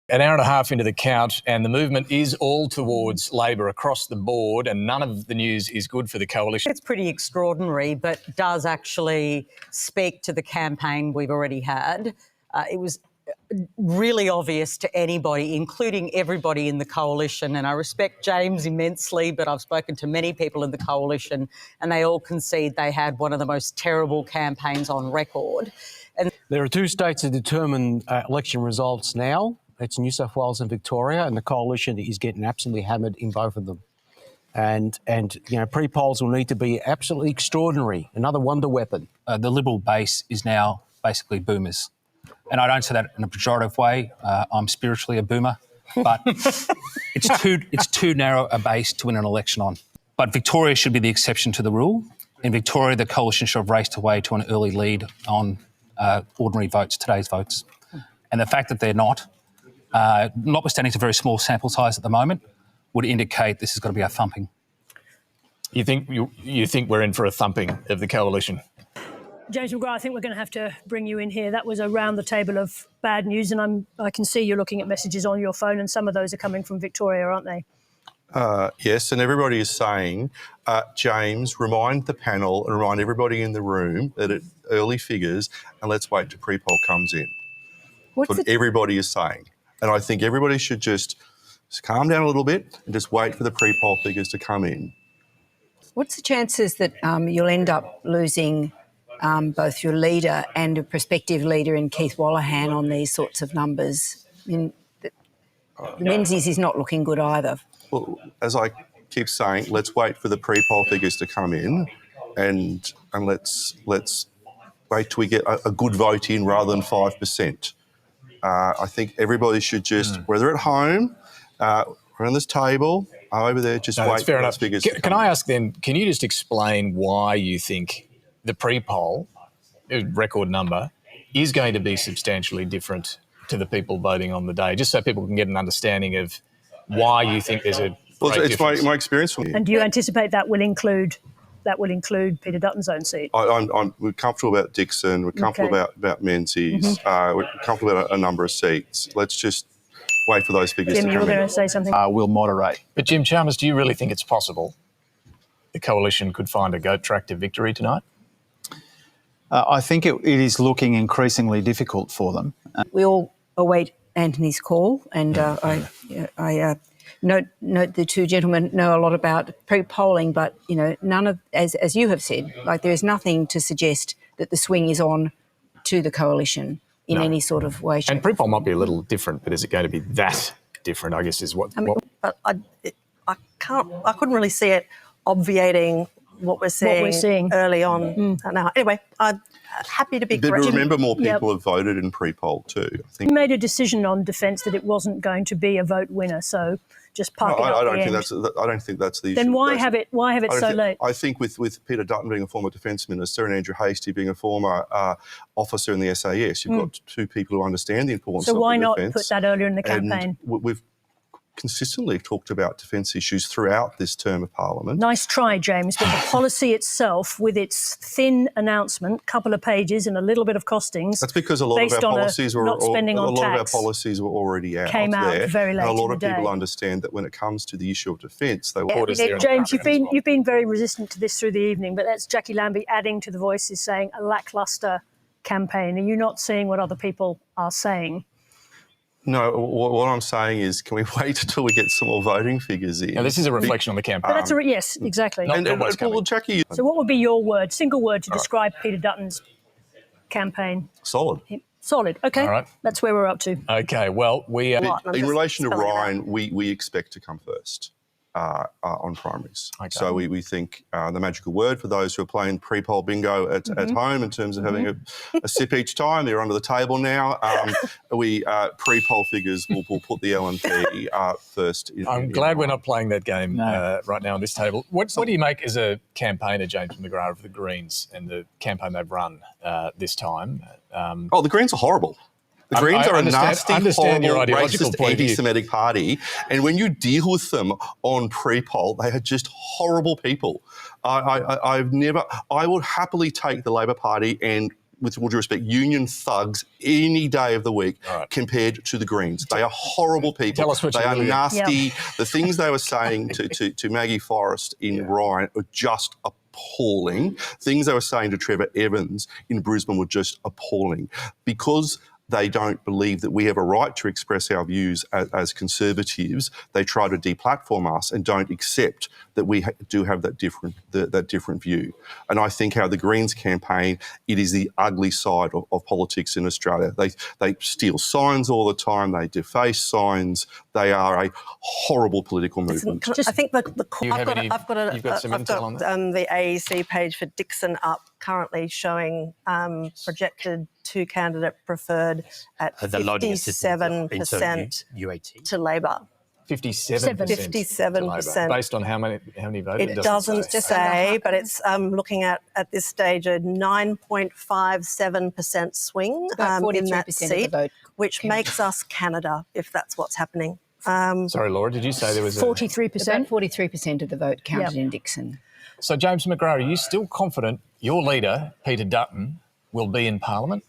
An hour and a half into the count, and the movement is all towards Labor across the board, and none of the news is good for the coalition. It's pretty extraordinary, but does actually speak to the campaign we've already had. It was really obvious to anybody, including everybody in the coalition, and I respect James immensely, but I've spoken to many people in the coalition and they all concede they had one of the most terrible campaigns on record. And there are two states that determine election results now. It's New South Wales and Victoria, and the coalition is getting absolutely hammered in both of them. And you know, pre-polls will need to be absolutely extraordinary, another wonder weapon. The Liberal base is now basically boomers. And I don't say that in a pejorative way. I'm spiritually a boomer, but it's too narrow a base to win an election on. But Victoria should be the exception to the rule. In Victoria, the coalition should have raced away to an early lead on ordinary votes, today's votes. And the fact that they're not, notwithstanding it's a very small sample size at the moment, would indicate this is going to be a thumping. You think we're in for a thumping of the coalition? James McGrath, I think we're going to have to bring you in here. That was a round the table of bad news, and I can see you're looking at messages on your phone, and some of those are coming from Victoria, aren't they? Yes, and everybody is saying, James, remind the panel and remind everybody in the room that it early figures, and let's wait till pre-poll comes in. That's what everybody is saying. And I think everybody should just calm down a little bit and just wait for the pre-poll figures to come in. What's the chances that you'll end up losing both your leader and a prospective leader in Keith Wallahan on these sorts of numbers? I mean, the Menzies is not looking good either. Well, as I keep saying, let's wait for the pre-poll figures to come in and let's wait till we get a good vote in rather than 5%. I think everybody should just, whether at home, around this table, over there, just wait for those figures. Can I ask then, can you just explain why you think the pre-poll record number is going to be substantially different to the people voting on the day, just so people can get an understanding of why you think there's a great difference? My experience from And do you anticipate that will include Peter Dutton's own seat? We're comfortable about Dixon. We're comfortable about Menzies. We're comfortable about a number of seats. Let's just wait for those figures to come in. Jim, you were going to say something? We'll moderate. But Jim Chalmers, do you really think it's possible the coalition could find a goat tractor victory tonight? I think it is looking increasingly difficult for them. We all await Anthony's call, and I note the two gentlemen know a lot about pre-polling, but you know, none of, as you have said, like there is nothing to suggest that the swing is on to the coalition in any sort of way. And pre-poll might be a little different, but is it going to be that different? I guess is what. But I couldn't really see it obviating what we're seeing early on now. Anyway, I'm happy to be corrected. But remember, more people have voted in pre-poll too. I think You made a decision on defence that it wasn't going to be a vote winner, so just park it up. I don't think that's the issue. Then why have it so late? I think with Peter Dutton being a former Defence Minister and Andrew Hastie being a former officer in the SAS, you've got two people who understand the importance of the defence. So why not put that earlier in the campaign? And we've consistently talked about defence issues throughout this term of Parliament. Nice try, James, but the policy itself, with its thin announcement, couple of pages and a little bit of costings, that's because a lot of our policies were already out. Came out there. very late. And a lot in of the people day. understand that when it comes to the issue of defence, they will. James, you've been very resistant to this through the evening, but that's Jackie Lambie adding to the voices saying a lacklustre campaign. Are you not seeing what other people are saying? No, what I'm saying is, can we wait until we get some more voting figures in? Now, this is a reflection on the campaign. But that's yes, exactly. Jackie. So what would be your word, single word, to describe Peter Dutton's campaign? Solid. Solid. Okay. All right. That's where we're up to. Okay. Well, in relation to Ryan, we expect to come first on primaries. Okay. So we think the magical word for those who are playing pre-poll bingo at home in terms of having a sip each time, they're under the table now. Pre-poll figures will put the LNP first. I'm glad we're not playing that game right now on this table. What do you make as a campaigner, James McGrath, of the Greens and the campaign they've run this time? The Greens are horrible. The Greens are a nasty, horrible, racist, anti-Semitic party. And when you deal with them on pre-poll, they are just horrible people. I would happily take the Labor Party and with all due respect, union thugs any day of the week compared to the Greens. They are horrible people. Tell us what they you are really nasty. Yep. The things they were saying to Maggie Forrest in Ryan are just appalling. Things they were saying to Trevor Evans in Brisbane were just appalling. Because they don't believe that we have a right to express our views as Conservatives, they try to deplatform us and don't accept that we do have that different view. And I think how the Greens campaign, it is the ugly side of politics in Australia. They steal signs all the time. They deface signs. They are a horrible political movement. I think I've got the AEC page for Dixon up currently showing projected two-candidate preferred at 57% to Labor. 57%. Based on how many voted? It doesn't say, but it's looking at this stage a 9.57% swing in that seat, which makes us Canada if that's what's happening. Sorry, Laura, did you say there was 43%? 43% of the vote counted in Dixon. So, James McGrath, are you still confident your leader, Peter Dutton, will be in Parliament?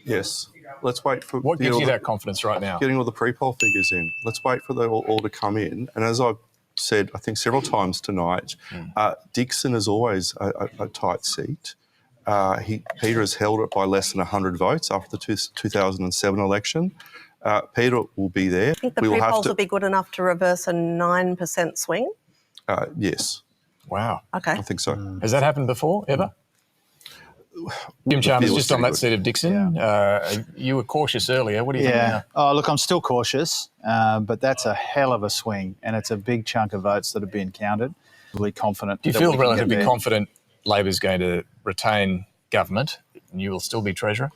Yes. Let's wait for... What gives you that confidence right now? Getting all the pre-poll figures in. Let's wait for them all to come in. And as I've said, I think several times tonight, Dixon is always a tight seat. Peter has held it by less than 100 votes after the 2007 election. Peter will be there. I think the pre-polls will be good enough to reverse a 9% swing? Yes. Wow. Okay. I think so. Has that happened before, ever? Jim Chalmers, just on that seat of Dixon, you were cautious earlier. What do you think now? Oh, look, I'm still cautious, but that's a hell of a swing, and it's a big chunk of votes that have been counted. Really confident. Do you feel relatively confident Labor's going to retain government and you will still be Treasurer?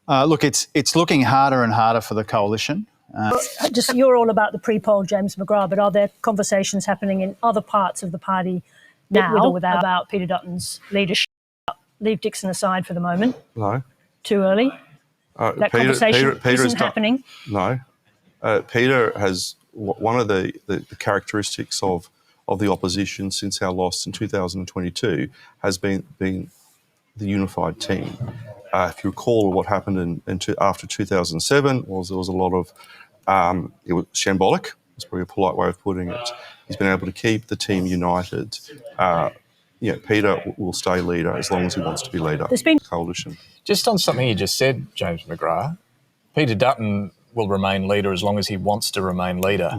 Look, it's looking harder and harder for the coalition. Just you're all about the pre-poll, James McGrath, but are there conversations happening in other parts of the party now with or without about Peter Dutton's leadership? Leave Dixon aside for the moment. No. Too early? That conversation isn't happening? No. Peter has one of the characteristics of the opposition since our loss in 2022 has been the unified team. If you recall what happened after 2007, there was a lot of it was shambolic. That's probably a polite way of putting it. He's been able to keep the team united. Peter will stay leader as long as he wants to be leader. There's been coalition. Just on something you just said, James McGrath, Peter Dutton will remain leader as long as he wants to remain leader.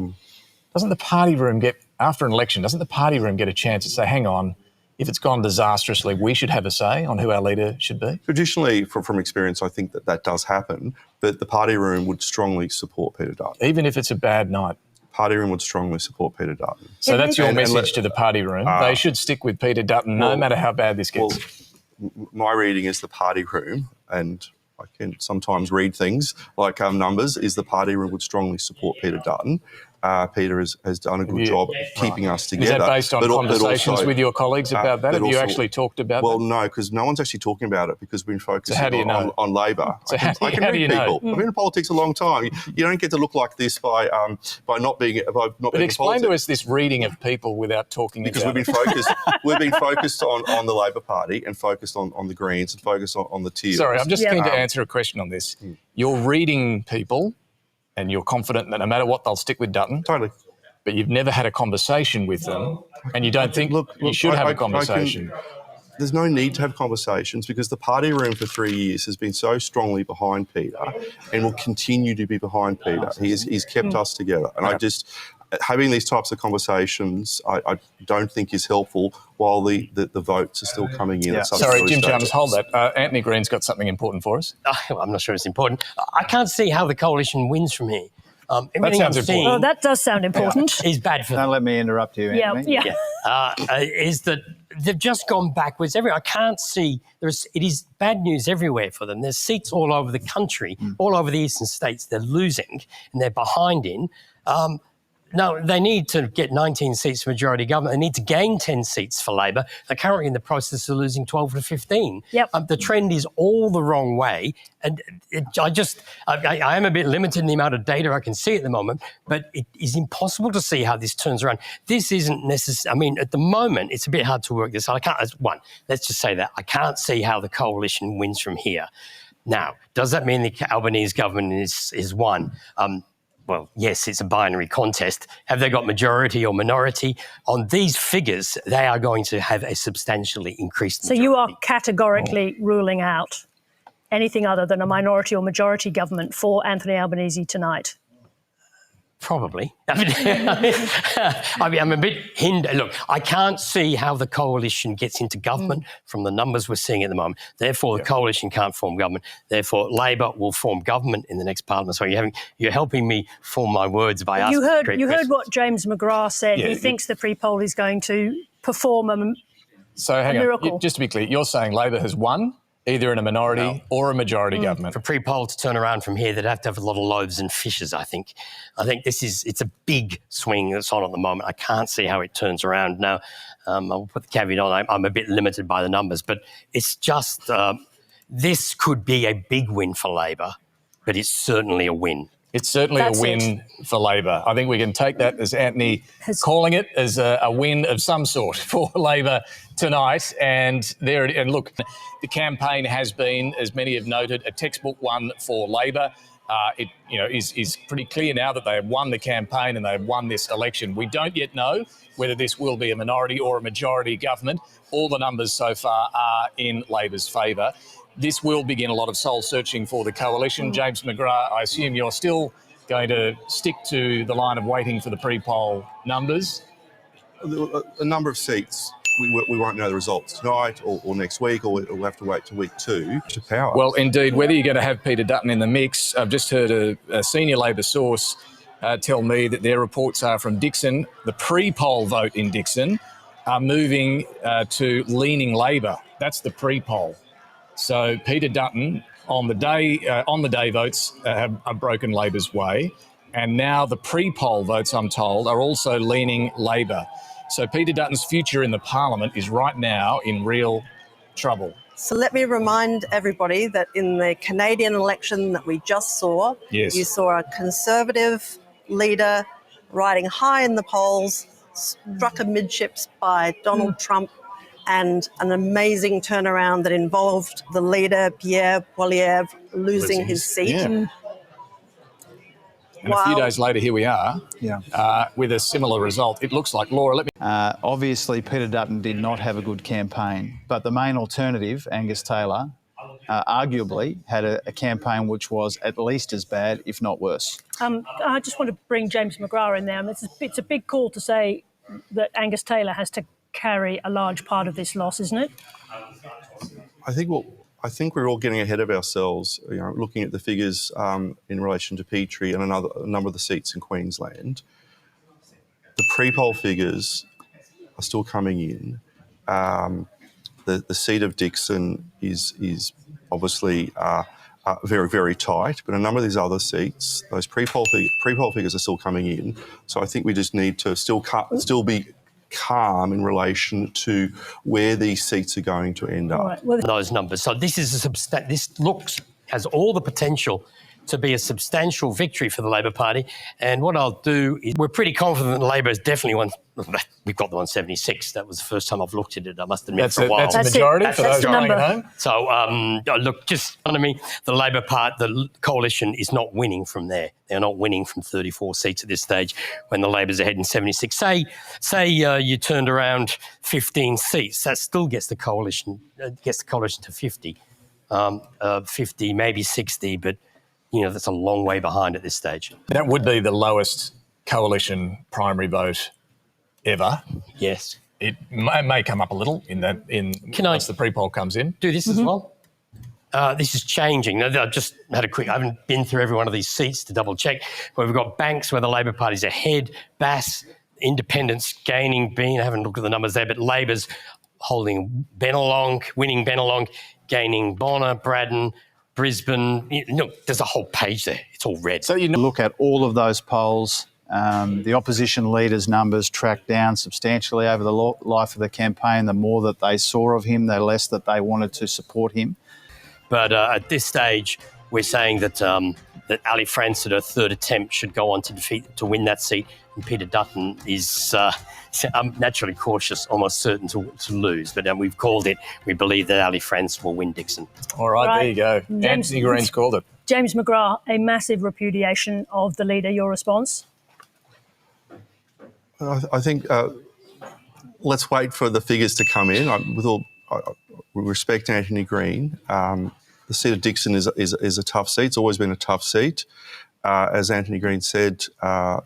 Doesn't the party room after an election, doesn't the party room get a chance to say, hang on, if it's gone disastrously, we should have a say on who our leader should be? Traditionally, from experience, I think that does happen, but the party room would strongly support Peter Dutton. Even if it's a bad night? Party room would strongly support Peter Dutton. So that's your message to the party room. They should stick with Peter Dutton no matter how bad this gets. My reading is the party room, and I can sometimes read things like numbers, is the party room would strongly support Peter Dutton. Peter has done a good job keeping us together. Is that based on conversations with your colleagues about that? Have you actually talked about that? Well, no, because no one's actually talking about it because we've been focusing on Labor. So I can read people. I've been in politics a long time. You don't get to look like this by not being But explain to us this reading of people without talking because about we've been focused on the Labor Party and focused on the Greens and focused on the Teals. Sorry, I'm just keen to answer a question on this. You're reading people and you're confident that no matter what, they'll stick with Dutton. Totally. But you've never had a conversation with them and you don't think you should have a conversation. There's no need to have conversations because the party room for 3 years has been so strongly behind Peter and will continue to be behind Peter. He's kept us together. And having these types of conversations, I don't think is helpful while the votes are still coming in. Sorry, Jim Chalmers, hold that. Anthony Green's got something important for us. I'm not sure it's important. I can't see how the coalition wins from here. That sounds important. Oh, that does sound important. Is bad for them. Don't let me interrupt you, Anthony. Is that they've just gone backwards everywhere. I can't see. It is bad news everywhere for them. There's seats all over the country, all over the eastern states. They're losing and they're behind in. No, they need to get 19 seats for majority government. They need to gain 10 seats for Labor. They're currently in the process of losing 12 to 15. Yep. The trend is all the wrong way. And I am a bit limited in the amount of data I can see at the moment, but it is impossible to see how this turns around. This isn't necessary. I mean, at the moment, it's a bit hard to work this out. Let's just say that. I can't see how the coalition wins from here. Now, does that mean the Albanese government is won? Well, yes, it's a binary contest. Have they got majority or minority? On these figures, they are going to have a substantially increased majority. So you are categorically ruling out anything other than a minority or majority government for Anthony Albanese tonight? Probably. I mean, I'm a bit hindered. Look, I can't see how the coalition gets into government from the numbers we're seeing at the moment. Therefore, the coalition can't form government. Therefore, Labor will form government in the next parliament. So you're helping me form my words by asking great questions. You heard what James McGrath said. Yeah, he thinks the pre-poll is going to perform a miracle. Just to be clear, you're saying Labor has won? Either in a minority or a majority government. For pre-poll to turn around from here, they'd have to have a lot of loaves and fishes, I think. I think it's a big swing that's on at the moment. I can't see how it turns around. Now, I'll put the caveat on, I'm a bit limited by the numbers, but it's just, this could be a big win for Labor, but it's certainly a win. It's certainly a win for Labor. I think we can take that as Anthony calling it as a win of some sort for Labor tonight. And look, the campaign has been, as many have noted, a textbook one for Labor. It is pretty clear now that they have won the campaign and they have won this election. We don't yet know whether this will be a minority or a majority government. All the numbers so far are in Labor's favour. This will begin a lot of soul searching for the coalition. James McGrath, I assume you're still going to stick to the line of waiting for the pre-poll numbers? A number of seats, we won't know the results tonight or next week, or we'll have to wait till week 2 to power. Well, indeed, whether you're going to have Peter Dutton in the mix, I've just heard a senior Labor source tell me that their reports are from Dixon. The pre-poll vote in Dixon are moving to leaning Labor. That's the pre-poll. So Peter Dutton on the day votes have broken Labor's way, and now the pre-poll votes, I'm told, are also leaning Labor. So Peter Dutton's future in the Parliament is right now in real trouble. So let me remind everybody that in the Canadian election that we just saw, yes, you saw a Conservative leader riding high in the polls, struck amidships by Donald Trump, and an amazing turnaround that involved the leader, Pierre Poilievre, losing his seat. Yeah. And a few days later, here we are with a similar result. It looks like, Laura, let me... Obviously, Peter Dutton did not have a good campaign, but the main alternative, Angus Taylor, arguably had a campaign which was at least as bad, if not worse. I just want to bring James McGrath in there. It's a big call to say that Angus Taylor has to carry a large part of this loss, isn't it? I think we're all getting ahead of ourselves. Looking at the figures in relation to Petrie and a number of the seats in Queensland. The pre-poll figures are still coming in. The seat of Dixon is obviously very, very tight, but a number of these other seats, those pre-poll figures are still coming in. So I think we just need to still be calm in relation to where these seats are going to end up. Right. Well, those numbers. So this is has all the potential to be a substantial victory for the Labor Party. And what I'll do is, we're pretty confident that Labor is definitely won. We've got the 176. That was the first time I've looked at it, I must admit, for a while. That's a majority for those running at home. So, look, just under me, the Labor Party, the coalition is not winning from there. They're not winning from 34 seats at this stage when the Labor's ahead in 76. Say you turned around 15 seats, that still gets the coalition to 50, 50, maybe 60, but that's a long way behind at this stage. That would be the lowest coalition primary vote ever. Yes. It may come up a little once the pre-poll comes in. Do this as well? This is changing. I've just had I haven't been through every one of these seats to double check. But we've got Banks where the Labor Party's ahead, Bass, Independents gaining, I haven't looked at the numbers there, but Labor's holding Bennelong, winning Bennelong, gaining Bonner, Braddon, Brisbane. There's a whole page there. It's all red. So look at all of those polls The opposition leaders' numbers tracked down substantially over the life of the campaign. The more that they saw of him, the less that they wanted to support him. But at this stage, we're saying that that Ali France at her third attempt should go on to win that seat, and Peter Dutton is I'm naturally cautious, almost certain to lose. But we've called it. We believe that Ali France will win Dixon. All right, there you go. Anthony Green's called it. James McGrath, a massive repudiation of the leader. Your response? I think let's wait for the figures to come in. We respect Anthony Green. The seat of Dixon is a tough seat. It's always been a tough seat. As Anthony Green said,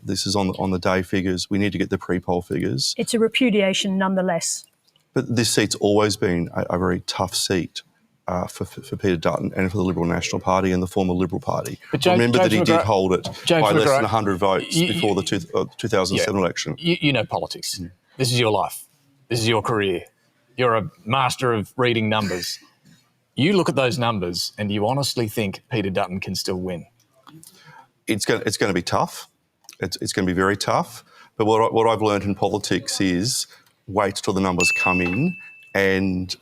this is on the day figures. We need to get the pre-poll figures. It's a repudiation nonetheless. But this seat's always been a very tough seat for Peter Dutton and for the Liberal National Party and the former Liberal Party. Remember that he did hold it by less than 100 votes before the 2007 election. You know politics. This is your life. This is your career. You're a master of reading numbers. You look at those numbers and you honestly think Peter Dutton can still win? It's going to be tough. It's going to be very tough. But what I've learned in politics is wait till the numbers come in. And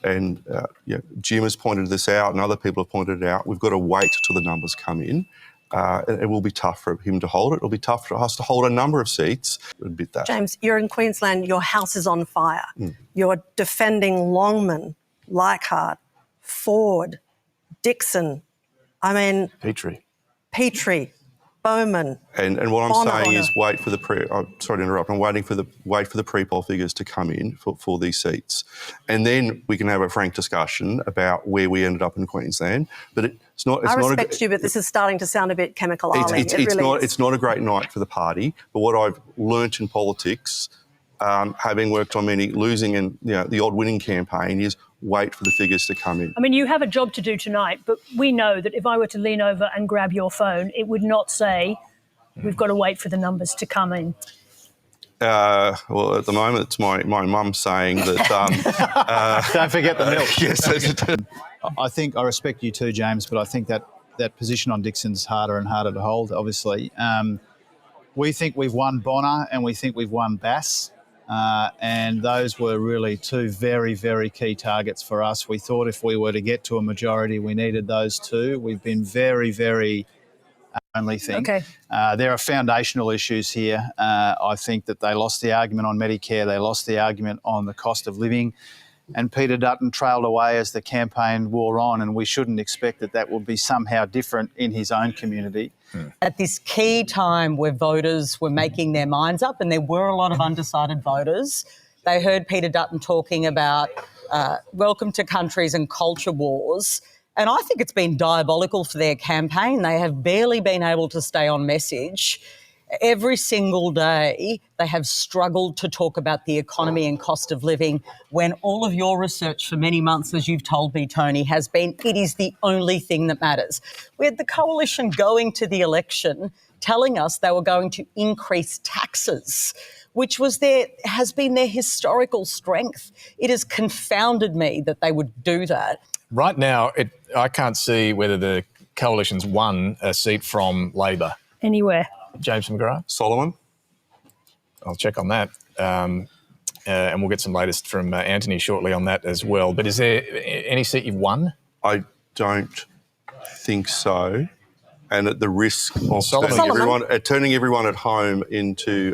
Jim has pointed this out and other people have pointed it out. We've got to wait till the numbers come in. It will be tough for him to hold it. It'll be tough for us to hold a number of seats. Admit that. James, you're in Queensland. Your house is on fire. You're defending Longman, Leichhardt, Ford, Dixon. I mean... Petrie, Bowman. And what I'm saying is wait for the sorry to interrupt. I'm waiting for the pre-poll figures to come in for these seats, and then we can have a frank discussion about where we ended up in Queensland. But it's not. I respect you, but this is starting to sound a bit chemical island. It's not a great night for the party. But what I've learnt in politics, having worked on many losing and the odd winning campaign, is wait for the figures to come in. I mean, you have a job to do tonight, but we know that if I were to lean over and grab your phone, it would not say, we've got to wait for the numbers to come in. Well, at the moment, it's my mum saying that... don't forget the milk. Yes. I think I respect you too, James, but I think that position on Dixon's harder and harder to hold, obviously. We think we've won Bonner and we think we've won Bass. And those were really two very, very key targets for us. We thought if we were to get to a majority, we needed those two. We've been very, very only thing. Okay. There are foundational issues here. I think that they lost the argument on Medicare. They lost the argument on the cost of living. And Peter Dutton trailed away as the campaign wore on, and we shouldn't expect that would be somehow different in his own community. At this key time where voters were making their minds up, and there were a lot of undecided voters, they heard Peter Dutton talking about welcome to countries and culture wars. And I think it's been diabolical for their campaign. They have barely been able to stay on message. Every single day they have struggled to talk about the economy and cost of living when all of your research for many months, as you've told me, Tony, has been it is the only thing that matters. We had the coalition going to the election telling us they were going to increase taxes, which has been their historical strength. It has confounded me that they would do that. Right now, I can't see whether the coalition's won a seat from Labor. Anywhere. James McGrath? Solomon? I'll check on that. And we'll get some latest from Anthony shortly on that as well. But is there any seat you've won? I don't think so. And at the risk of turning everyone at home into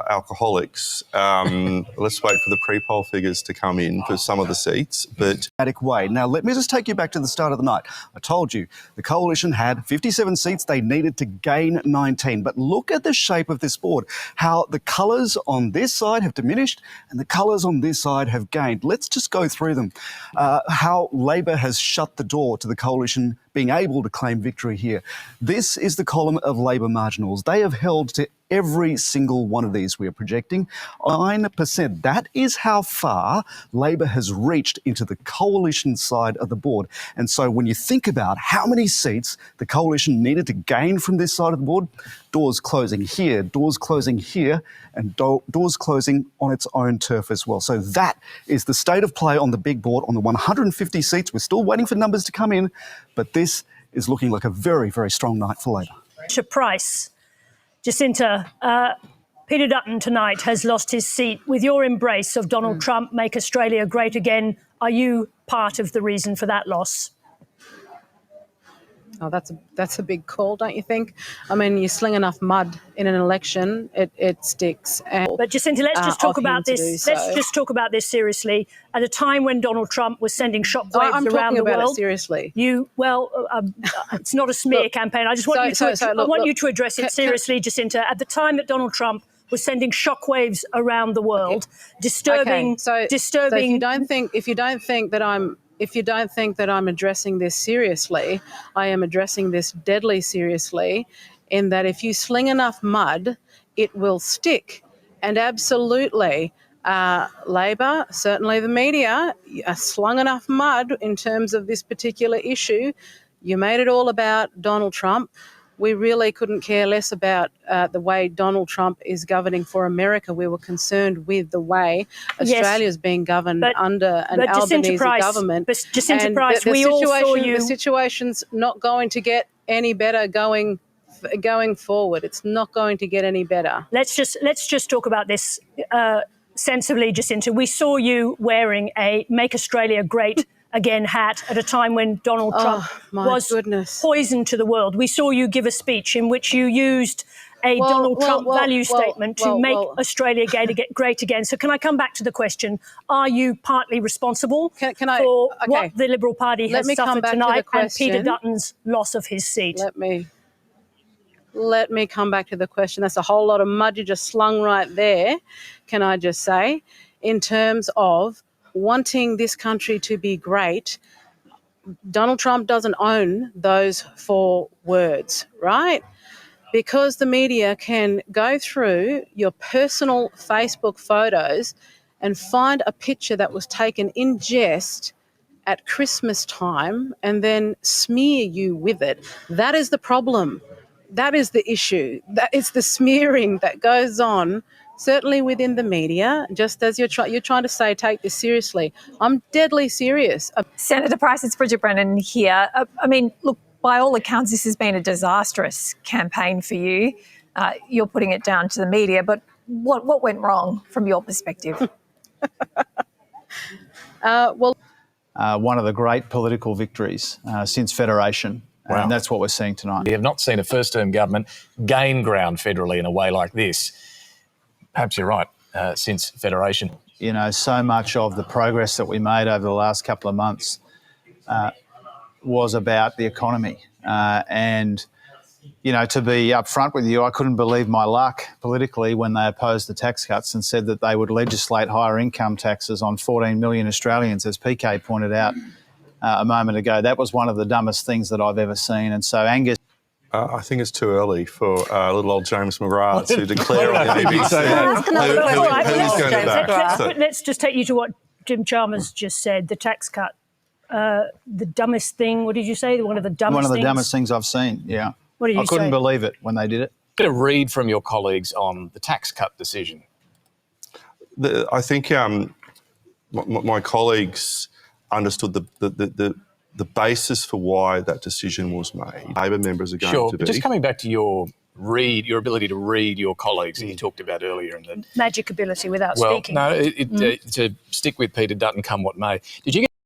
alcoholics, let's wait for the pre-poll figures to come in for some of the seats. But way. Now, let me just take you back to the start of the night. I told you the coalition had 57 seats. They needed to gain 19. But look at the shape of this board, how the colours on this side have diminished and the colours on this side have gained. Let's just go through them. How Labor has shut the door to the coalition being able to claim victory here. This is the column of Labor marginals. They have held to every single one of these we are projecting. 9%. That is how far Labor has reached into the coalition side of the board. And so when you think about how many seats the coalition needed to gain from this side of the board, doors closing here, and doors closing on its own turf as well. So that is the state of play on the big board on the 150 seats. We're still waiting for numbers to come in, but this is looking like a very, very strong night for Labor. Price. Jacinta, Peter Dutton tonight has lost his seat. With your embrace of Donald Trump, Make Australia Great Again, are you part of the reason for that loss? Oh, that's a big call, don't you think? I mean, you sling enough mud in an election, it sticks. But Jacinta, let's just talk about this. Let's just talk about this seriously. At a time when Donald Trump was sending shockwaves around the world, it seriously. It's not a smear campaign. I just want you to address it seriously, Jacinta. At the time that Donald Trump was sending shockwaves around the world, disturbing. So if you don't think that I'm addressing this seriously, I am addressing this deadly seriously, in that if you sling enough mud, it will stick. And absolutely, Labor, certainly the media, slung enough mud in terms of this particular issue. You made it all about Donald Trump. We really couldn't care less about the way Donald Trump is governing for America. We were concerned with the way Australia's being governed under an Albanese government. But Jacinta Price, the situation's not going to get any better going forward. It's not going to get any better. Let's just talk about this sensibly, Jacinta. We saw you wearing a Make Australia Great Again hat at a time when Donald Trump was poison to the world. We saw you give a speech in which you used a Donald Trump value statement to make Australia great again. So can I come back to the question? Are you partly responsible for what the Liberal Party has suffered tonight and Peter Dutton's loss of his seat? Let me come back to the question. That's a whole lot of mud you just slung right there, can I just say, in terms of wanting this country to be great. Donald Trump doesn't own those 4 words, right? Because the media can go through your personal Facebook photos and find a picture that was taken in jest at Christmas time and then smear you with it. That is the problem. That is the issue. That is the smearing that goes on, certainly within the media, just as you're trying to say, take this seriously. I'm deadly serious. Senator Price, it's Bridget Brennan here. I mean, look, by all accounts, this has been a disastrous campaign for you. You're putting it down to the media, but what went wrong from your perspective? One of the great political victories since Federation. Wow. And that's what we're seeing tonight. We have not seen a first-term government gain ground federally in a way like this. Perhaps you're right, since Federation. You know, so much of the progress that we made over the last couple of months was about the economy. And, you know, to be upfront with you, I couldn't believe my luck politically when they opposed the tax cuts and said that they would legislate higher income taxes on 14 million Australians, as PK pointed out a moment ago. That was one of the dumbest things that I've ever seen. And so Angus... I think it's too early for little old James McGrath to declare on the ABC who's going to back. Let's just take you to what Jim Chalmers just said, the tax cut. The dumbest thing, what did you say? One of the dumbest things I've seen, yeah. What did you say? I couldn't believe it when they did it. Get a read from your colleagues on the tax cut decision. I think my colleagues understood the basis for why that decision was made. Labor members are going to be... But just coming back to your ability to read your colleagues that you talked about earlier. And magic ability without speaking. No, to stick with Peter Dutton come what may. Did you get